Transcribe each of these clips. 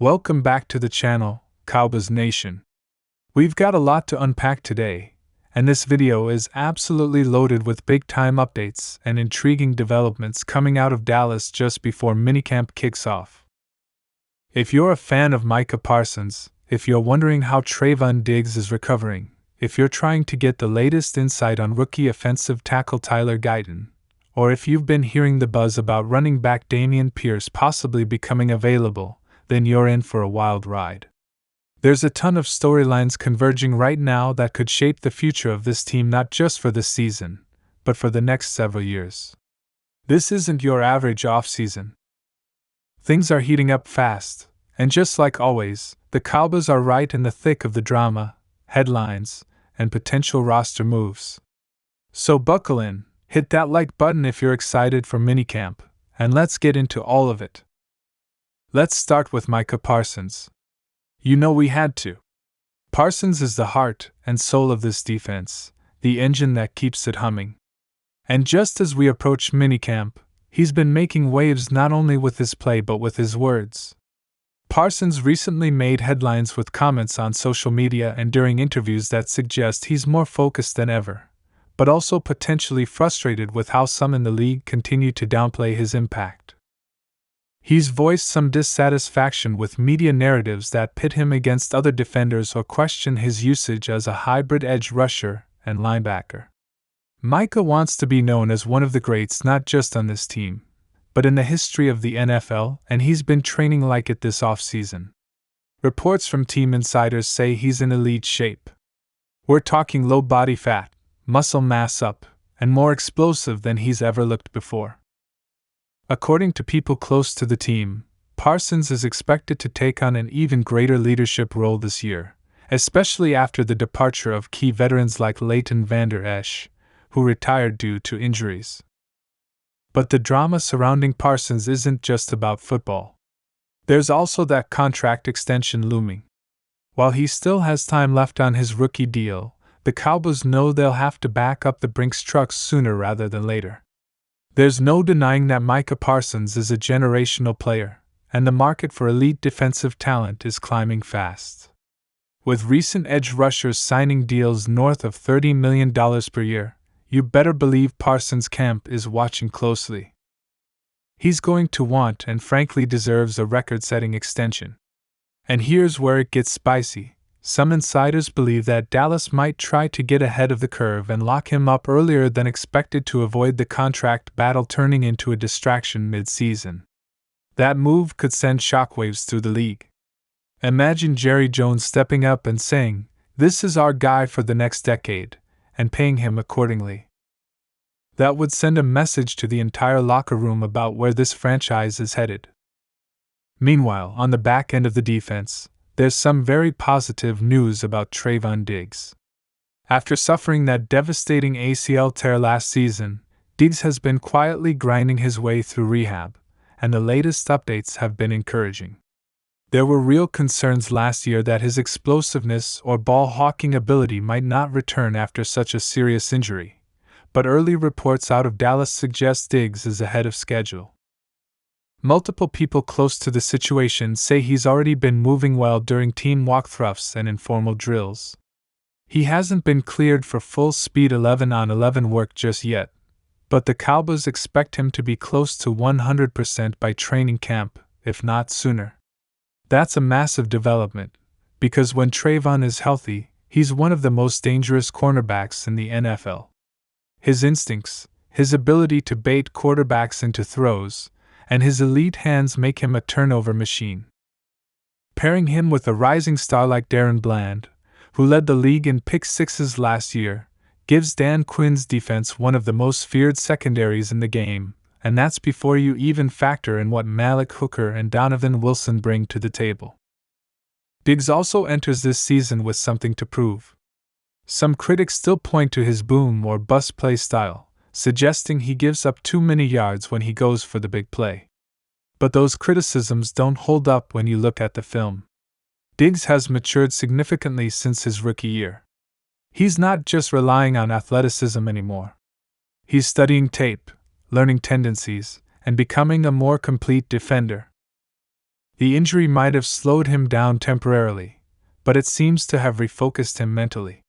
Welcome back to the channel, Cowboys Nation. We've got a lot to unpack today, and this video is absolutely loaded with big-time updates and intriguing developments coming out of Dallas just before Minicamp kicks off. If you're a fan of Micah Parsons, if you're wondering how Trevon Diggs is recovering, if you're trying to get the latest insight on rookie offensive tackle Tyler Guyton, or if you've been hearing the buzz about running back Dameon Pierce possibly becoming available, then you're in for a wild ride. There's a ton of storylines converging right now that could shape the future of this team not just for this season, but for the next several years. This isn't your average off-season. Things are heating up fast, and just like always, the Cowboys are right in the thick of the drama, headlines, and potential roster moves. So buckle in, hit that like button if you're excited for Minicamp, and let's get into all of it. Let's start with Micah Parsons. You know we had to. Parsons is the heart and soul of this defense, the engine that keeps it humming. And just as we approach Minicamp, he's been making waves not only with his play but with his words. Parsons recently made headlines with comments on social media and during interviews that suggest he's more focused than ever, but also potentially frustrated with how some in the league continue to downplay his impact. He's voiced some dissatisfaction with media narratives that pit him against other defenders or question his usage as a hybrid edge rusher and linebacker. Micah wants to be known as one of the greats not just on this team, but in the history of the NFL, and he's been training like it this offseason. Reports from team insiders say he's in elite shape. We're talking low body fat, muscle mass up, and more explosive than he's ever looked before. According to people close to the team, Parsons is expected to take on an even greater leadership role this year, especially after the departure of key veterans like Leighton Vander Esch, who retired due to injuries. But the drama surrounding Parsons isn't just about football. There's also that contract extension looming. While he still has time left on his rookie deal, the Cowboys know they'll have to back up the Brinks trucks sooner rather than later. There's no denying that Micah Parsons is a generational player, and the market for elite defensive talent is climbing fast. With recent edge rushers signing deals north of $30 million per year, you better believe Parsons' camp is watching closely. He's going to want and frankly deserves a record-setting extension. And here's where it gets spicy. Some insiders believe that Dallas might try to get ahead of the curve and lock him up earlier than expected to avoid the contract battle turning into a distraction mid-season. That move could send shockwaves through the league. Imagine Jerry Jones stepping up and saying, "This is our guy for the next decade," and paying him accordingly. That would send a message to the entire locker room about where this franchise is headed. Meanwhile, on the back end of the defense, there's some very positive news about Trevon Diggs. After suffering that devastating ACL tear last season, Diggs has been quietly grinding his way through rehab, and the latest updates have been encouraging. There were real concerns last year that his explosiveness or ball-hawking ability might not return after such a serious injury, but early reports out of Dallas suggest Diggs is ahead of schedule. Multiple people close to the situation say he's already been moving well during team walkthroughs and informal drills. He hasn't been cleared for full speed 11-on-11 work just yet, but the Cowboys expect him to be close to 100% by training camp, if not sooner. That's a massive development, because when Trevon is healthy, he's one of the most dangerous cornerbacks in the NFL. His instincts, his ability to bait quarterbacks into throws, and his elite hands make him a turnover machine. Pairing him with a rising star like Darren Bland, who led the league in pick sixes last year, gives Dan Quinn's defense one of the most feared secondaries in the game, and that's before you even factor in what Malik Hooker and Donovan Wilson bring to the table. Diggs also enters this season with something to prove. Some critics still point to his boom or bust play style, suggesting he gives up too many yards when he goes for the big play. But those criticisms don't hold up when you look at the film. Diggs has matured significantly since his rookie year. He's not just relying on athleticism anymore. He's studying tape, learning tendencies, and becoming a more complete defender. The injury might have slowed him down temporarily, but it seems to have refocused him mentally.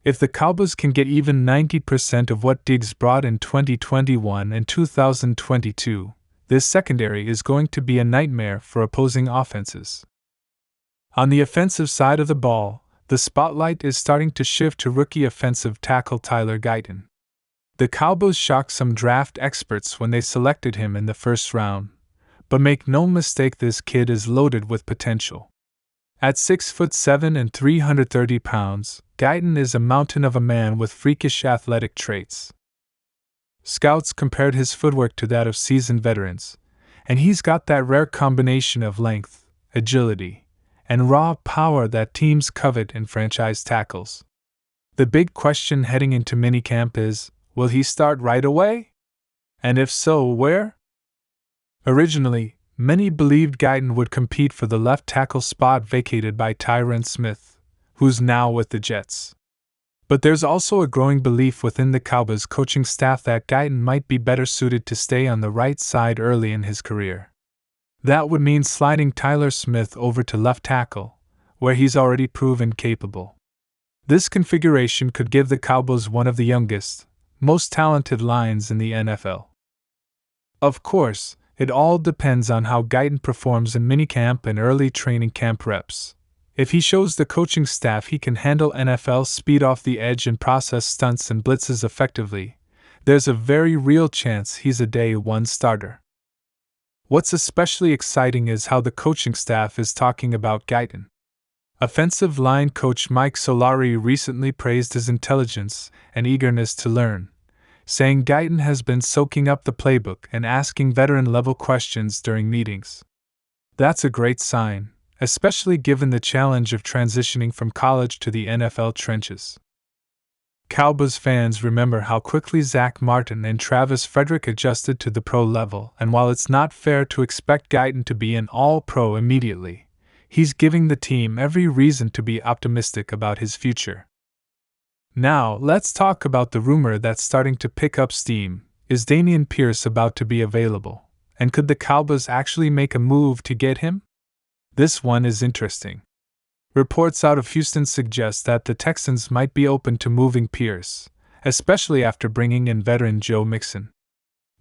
If the Cowboys can get even 90% of what Diggs brought in 2021 and 2022, this secondary is going to be a nightmare for opposing offenses. On the offensive side of the ball, the spotlight is starting to shift to rookie offensive tackle Tyler Guyton. The Cowboys shocked some draft experts when they selected him in the first round, but make no mistake, this kid is loaded with potential. At 6'7" and 330 pounds, Guyton is a mountain of a man with freakish athletic traits. Scouts compared his footwork to that of seasoned veterans, and he's got that rare combination of length, agility, and raw power that teams covet in franchise tackles. The big question heading into minicamp is, will he start right away? And if so, where? Originally, many believed Guyton would compete for the left tackle spot vacated by Tyron Smith, who's now with the Jets. But there's also a growing belief within the Cowboys coaching staff that Guyton might be better suited to stay on the right side early in his career. That would mean sliding Tyler Smith over to left tackle, where he's already proven capable. This configuration could give the Cowboys one of the youngest, most talented lines in the NFL. Of course, it all depends on how Guyton performs in minicamp and early training camp reps. If he shows the coaching staff he can handle NFL speed off the edge and process stunts and blitzes effectively, there's a very real chance he's a day one starter. What's especially exciting is how the coaching staff is talking about Guyton. Offensive line coach Mike Solari recently praised his intelligence and eagerness to learn, saying Guyton has been soaking up the playbook and asking veteran-level questions during meetings. That's a great sign, especially given the challenge of transitioning from college to the NFL trenches. Cowboys fans remember how quickly Zach Martin and Travis Frederick adjusted to the pro level, and while it's not fair to expect Guyton to be an all-pro immediately, he's giving the team every reason to be optimistic about his future. Now, let's talk about the rumor that's starting to pick up steam. Is Dameon Pierce about to be available? And could the Cowboys actually make a move to get him? This one is interesting. Reports out of Houston suggest that the Texans might be open to moving Pierce, especially after bringing in veteran Joe Mixon.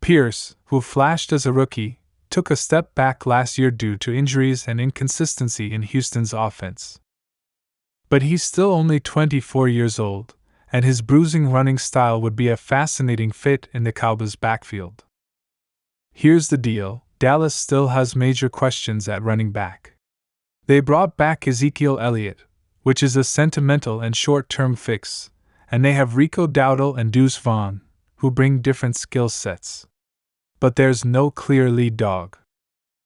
Pierce, who flashed as a rookie, took a step back last year due to injuries and inconsistency in Houston's offense. But he's still only 24 years old, and his bruising running style would be a fascinating fit in the Cowboys' backfield. Here's the deal: Dallas still has major questions at running back. They brought back Ezekiel Elliott, which is a sentimental and short-term fix, and they have Rico Dowdle and Deuce Vaughn, who bring different skill sets. But there's no clear lead dog.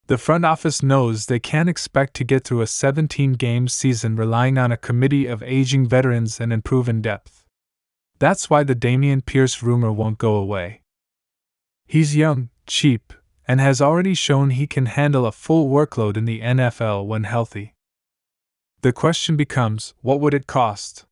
The front office knows they can't expect to get through a 17-game season relying on a committee of aging veterans and unproven depth. That's why the Dameon Pierce rumor won't go away. He's young, cheap, and has already shown he can handle a full workload in the NFL when healthy. The question becomes, what would it cost?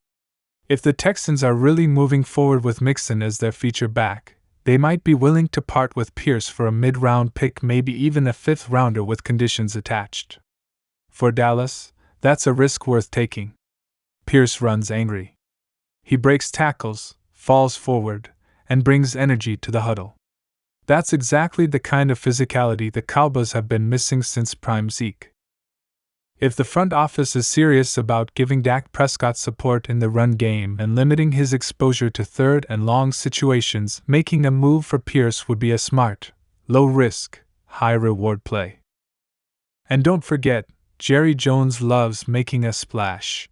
If the Texans are really moving forward with Mixon as their feature back, they might be willing to part with Pierce for a mid-round pick, maybe even a fifth-rounder with conditions attached. For Dallas, that's a risk worth taking. Pierce runs angry. He breaks tackles, falls forward, and brings energy to the huddle. That's exactly the kind of physicality the Cowboys have been missing since prime Zeke. If the front office is serious about giving Dak Prescott support in the run game and limiting his exposure to third and long situations, making a move for Pierce would be a smart, low-risk, high-reward play. And don't forget, Jerry Jones loves making a splash.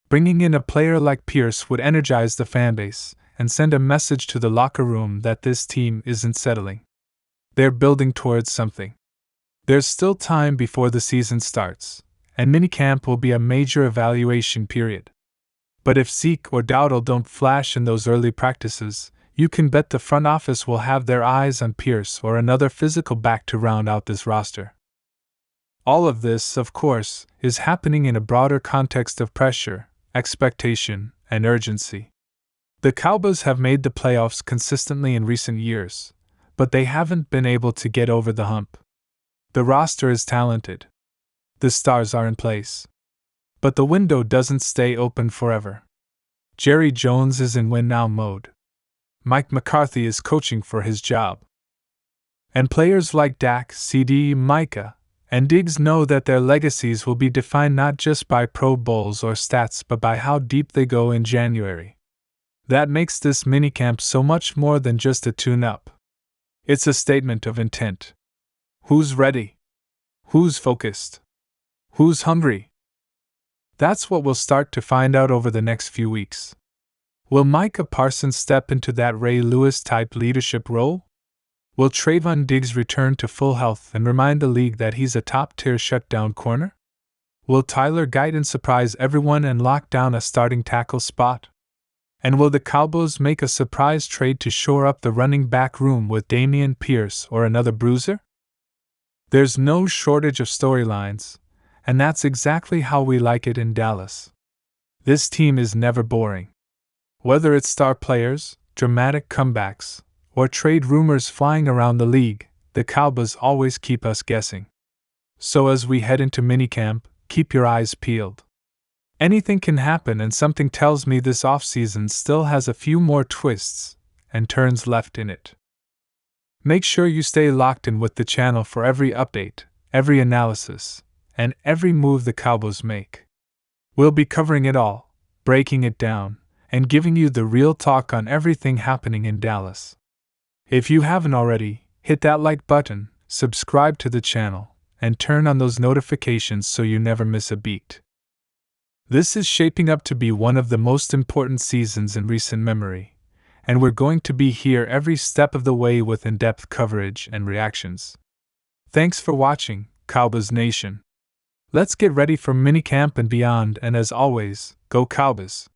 Bringing in a player like Pierce would energize the fanbase and send a message to the locker room that this team isn't settling. They're building towards something. There's still time before the season starts, and minicamp will be a major evaluation period. But if Zeke or Dowdle don't flash in those early practices, you can bet the front office will have their eyes on Pierce or another physical back to round out this roster. All of this, of course, is happening in a broader context of pressure, expectation, and urgency. The Cowboys have made the playoffs consistently in recent years, but they haven't been able to get over the hump. The roster is talented, The stars are in place. But the window doesn't stay open forever. Jerry Jones is in win now mode. Mike McCarthy is coaching for his job. And players like Dak, CD, Micah, and Diggs know that their legacies will be defined not just by Pro Bowls or stats but by how deep they go in January. That makes this minicamp so much more than just a tune-up. It's a statement of intent. Who's ready? Who's focused? Who's hungry? That's what we'll start to find out over the next few weeks. Will Micah Parsons step into that Ray Lewis-type leadership role? Will Trevon Diggs return to full health and remind the league that he's a top-tier shutdown corner? Will Tyler Guyton surprise everyone and lock down a starting tackle spot? And will the Cowboys make a surprise trade to shore up the running back room with Dameon Pierce or another bruiser? There's no shortage of storylines, and that's exactly how we like it in Dallas. This team is never boring. Whether it's star players, dramatic comebacks, or trade rumors flying around the league, the Cowboys always keep us guessing. So as we head into minicamp, keep your eyes peeled. Anything can happen, and something tells me this offseason still has a few more twists and turns left in it. Make sure you stay locked in with the channel for every update, every analysis, and every move the Cowboys make. We'll be covering it all, breaking it down, and giving you the real talk on everything happening in Dallas. If you haven't already, hit that like button, subscribe to the channel, and turn on those notifications so you never miss a beat. This is shaping up to be one of the most important seasons in recent memory, and we're going to be here every step of the way with in-depth coverage and reactions. Thanks for watching, Cowboys Nation. Let's get ready for minicamp and beyond, and as always, go Cowboys!